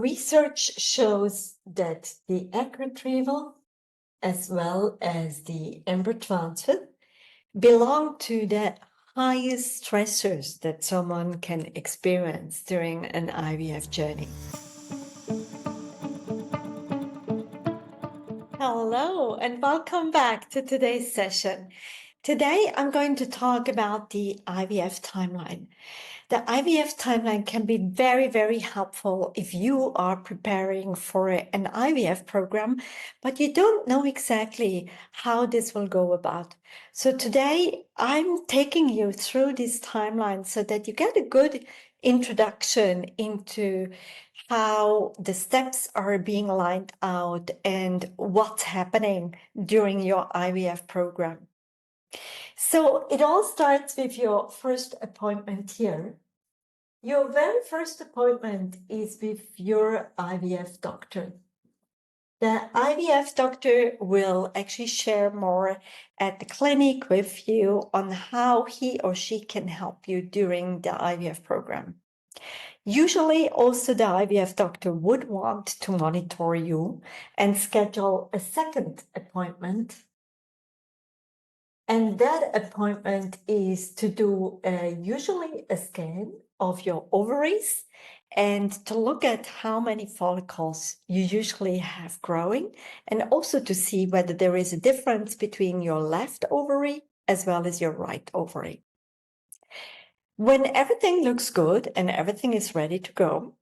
Research shows that the egg retrieval as well as the embryo transfer belong to the highest stressors that someone can experience during an IVF journey. Hello and welcome back to today's session. Today I'm going to talk about the IVF timeline. The IVF timeline can be very, very helpful if you are preparing for an IVF program, but you don't know exactly how this will go about. So today I'm taking you through this timeline so that you get a good introduction into how the steps are being lined out and what's happening during your IVF program. So it all starts with your first appointment here. Your very first appointment is with your IVF doctor. The IVF doctor will actually share more at the clinic with you on how he or she can help you during the IVF program. Usually also the IVF doctor would want to monitor you and schedule a second appointment. And that appointment is to do usually a scan of your ovaries and to look at how many follicles you usually have growing, and also to see whether there is a difference between your left ovary as well as your right ovary. When everything looks good and everything is ready to go,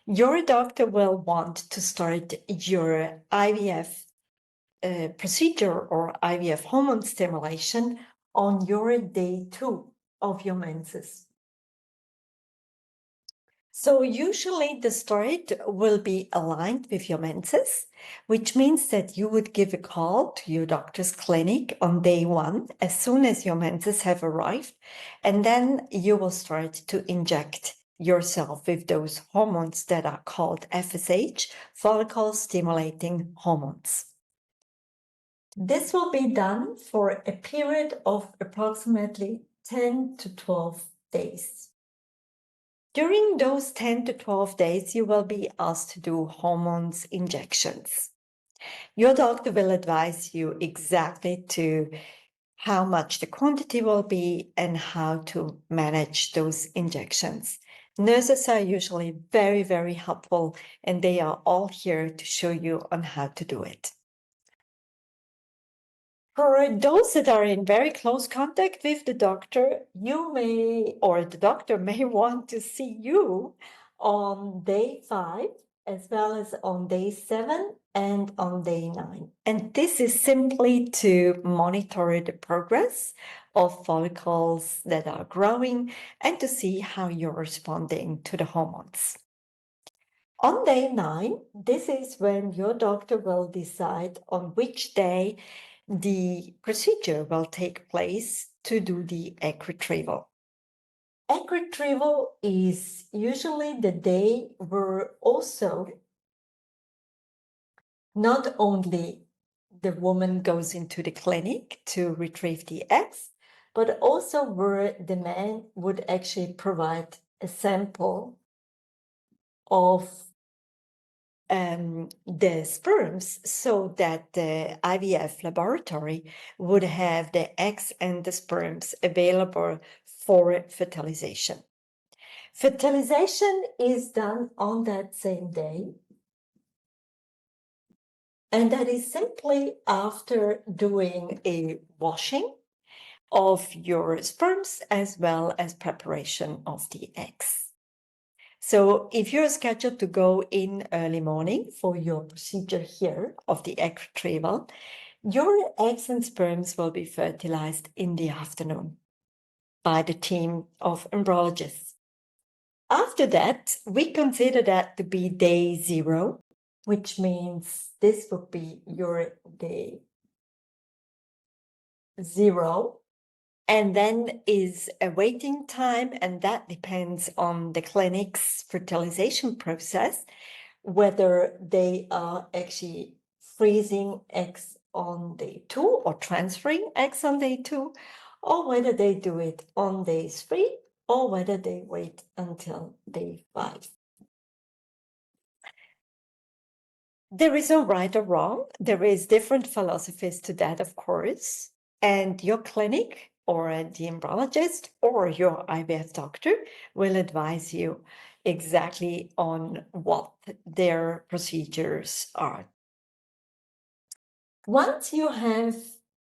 your doctor will want to start your IVF procedure or IVF hormone stimulation on your day 2 of your menses. So usually the start will be aligned with your menses, which means that you would give a call to your doctor's clinic on day 1 as soon as your menses have arrived, and then you will start to inject yourself with those hormones that are called FSH, follicle stimulating hormones. This will be done for a period of approximately 10 to 12 days. During those 10 to 12 days, you will be asked to do hormones injections. Your doctor will advise you exactly to how much the quantity will be and how to manage those injections. Nurses are usually very, very helpful, and they are all here to show you on how to do it. For those that are in very close contact with the doctor, you may, or the doctor may want to see you on day 5, as well as on day 7 and on day 9. And this is simply to monitor the progress of follicles that are growing and to see how you're responding to the hormones. On day 9, this is when your doctor will decide on which day the procedure will take place to do the egg retrieval. Egg retrieval is usually the day where also not only the woman goes into the clinic to retrieve the eggs, but also where the man would actually provide a sample of the sperms so that the IVF laboratory would have the eggs and the sperms available for fertilization. Fertilization is done on that same day, and that is simply after doing a washing of your sperms as well as preparation of the eggs. So if you're scheduled to go in early morning for your procedure here of the egg retrieval, your eggs and sperms will be fertilized in the afternoon by the team of embryologists. After that, we consider that to be day 0, which means this would be your day 0. And then is a waiting time, and that depends on the clinic's fertilization process, whether they are actually freezing eggs on day 2 or transferring eggs on day 2, or whether they do it on day 3, or whether they wait until day 5. There is no right or wrong. There is different philosophies to that, of course. And your clinic or the embryologist or your IVF doctor will advise you exactly on what their procedures are. Once you have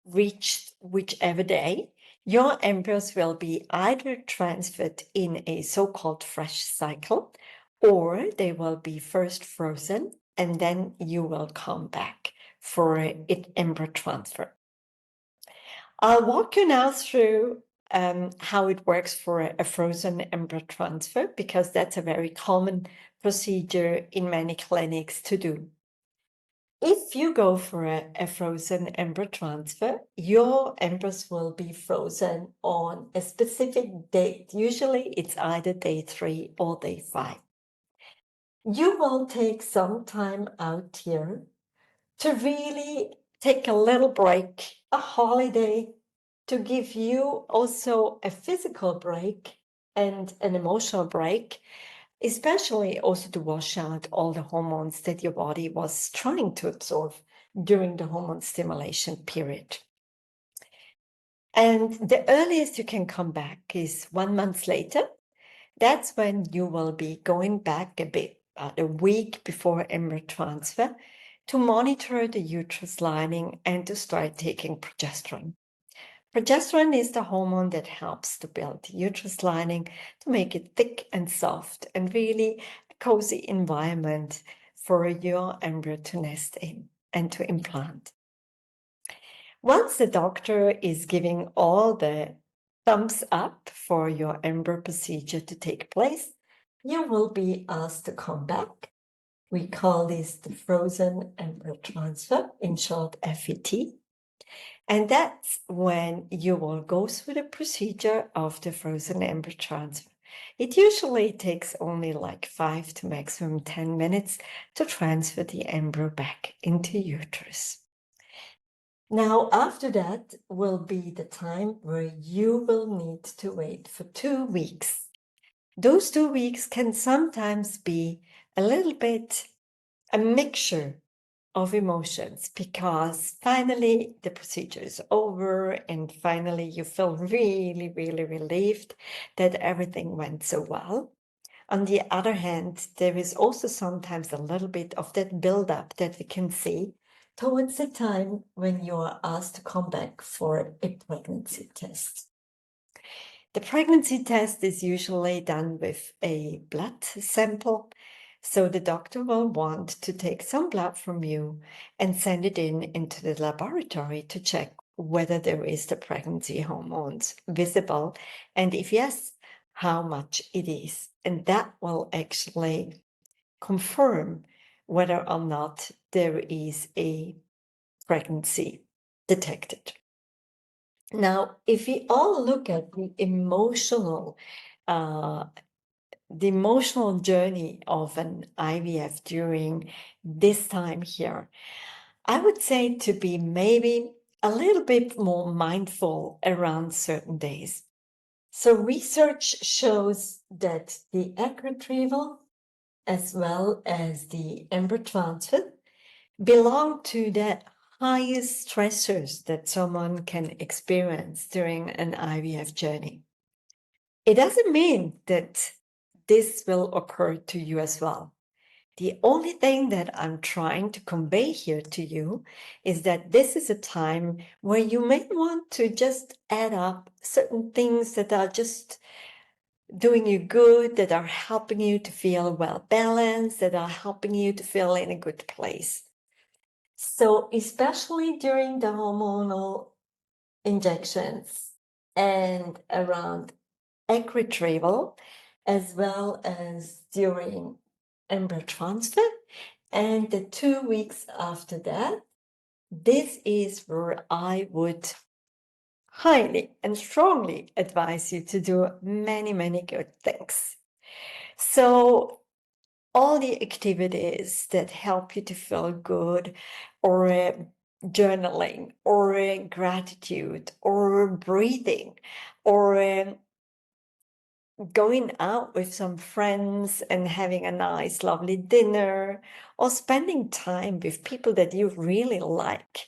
reached whichever day, your embryos will be either transferred in a so-called fresh cycle, or they will be first frozen, and then you will come back for embryo transfer. I'll walk you now through how it works for a frozen embryo transfer, because that's a very common procedure in many clinics to do. If you go for a frozen embryo transfer, your embryos will be frozen on a specific date. Usually it's either day 3 or day 5. You will take some time out here to really take a little break, a holiday, to give you also a physical break and an emotional break, especially also to wash out all the hormones that your body was trying to absorb during the hormone stimulation period. And the earliest you can come back is 1 month later. That's when you will be going back about a week before embryo transfer, to monitor the uterus lining and to start taking progesterone. Progesterone is the hormone that helps to build the uterus lining, to make it thick and soft and really a cozy environment for your embryo to nest in and to implant. Once the doctor is giving all the thumbs up for your embryo procedure to take place, you will be asked to come back. We call this the frozen embryo transfer, in short FET. And that's when you will go through the procedure of the frozen embryo transfer. It usually takes only like 5 to maximum 10 minutes to transfer the embryo back into uterus. Now, after that will be the time where you will need to wait for 2 weeks. Those 2 weeks can sometimes be a little bit a mixture of emotions, because finally the procedure is over and finally you feel really, really relieved that everything went so well. On the other hand, there is also sometimes a little bit of that buildup that we can see towards the time when you are asked to come back for a pregnancy test. The pregnancy test is usually done with a blood sample. So the doctor will want to take some blood from you and send it into the laboratory to check whether there is the pregnancy hormones visible, and if yes, how much it is. And that will actually confirm whether or not there is a pregnancy detected. Now, if we all look at the emotional journey of an IVF during this time here, I would say to be maybe a little bit more mindful around certain days. So research shows that the egg retrieval as well as the embryo transfer belong to the highest stressors that someone can experience during an IVF journey. It doesn't mean that this will occur to you as well. The only thing that I'm trying to convey here to you is that this is a time where you may want to just add up certain things that are just doing you good, that are helping you to feel well balanced, that are helping you to feel in a good place. So especially during the hormonal injections and around egg retrieval, as well as during embryo transfer and the 2 weeks after that, this is where I would highly and strongly advise you to do many, many good things. So all the activities that help you to feel good, or journaling, or gratitude, or breathing, or going out with some friends and having a nice, lovely dinner, or spending time with people that you really like,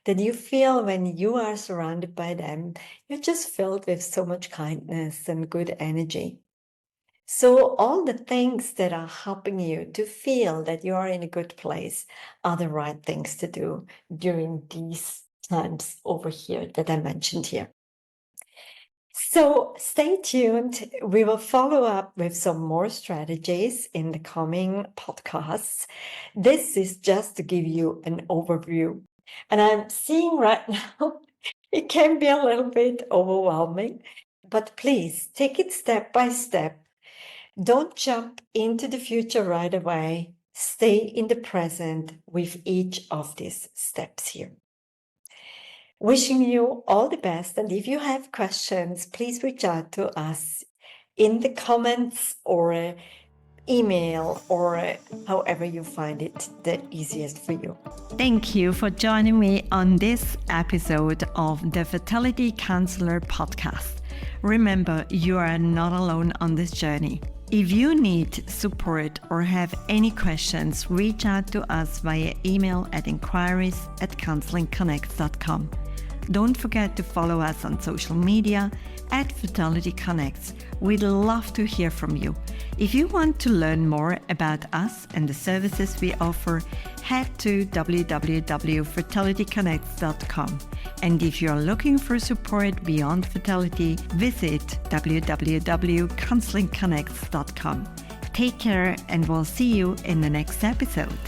that you feel when you are surrounded by them, you're just filled with so much kindness and good energy. So all the things that are helping you to feel that you are in a good place are the right things to do during these times over here that I mentioned here. So stay tuned. We will follow up with some more strategies in the coming podcasts. This is just to give you an overview. And I'm seeing right now, it can be a little bit overwhelming, but please take it step by step. Don't jump into the future right away. Stay in the present with each of these steps here. Wishing you all the best. And if you have questions, please reach out to us in the comments or email or however you find it the easiest for you. Thank you for joining me on this episode of the Fertility Counsellor podcast. Remember, you are not alone on this journey. If you need support or have any questions, reach out to us via email at inquiries@counselingconnects.com. Don't forget to follow us on social media at Fertility Connects. We'd love to hear from you. If you want to learn more about us and the services we offer, head to www.fertilityconnects.com. And if you're looking for support beyond fertility, visit www.counselingconnects.com. Take care, and we'll see you in the next episode.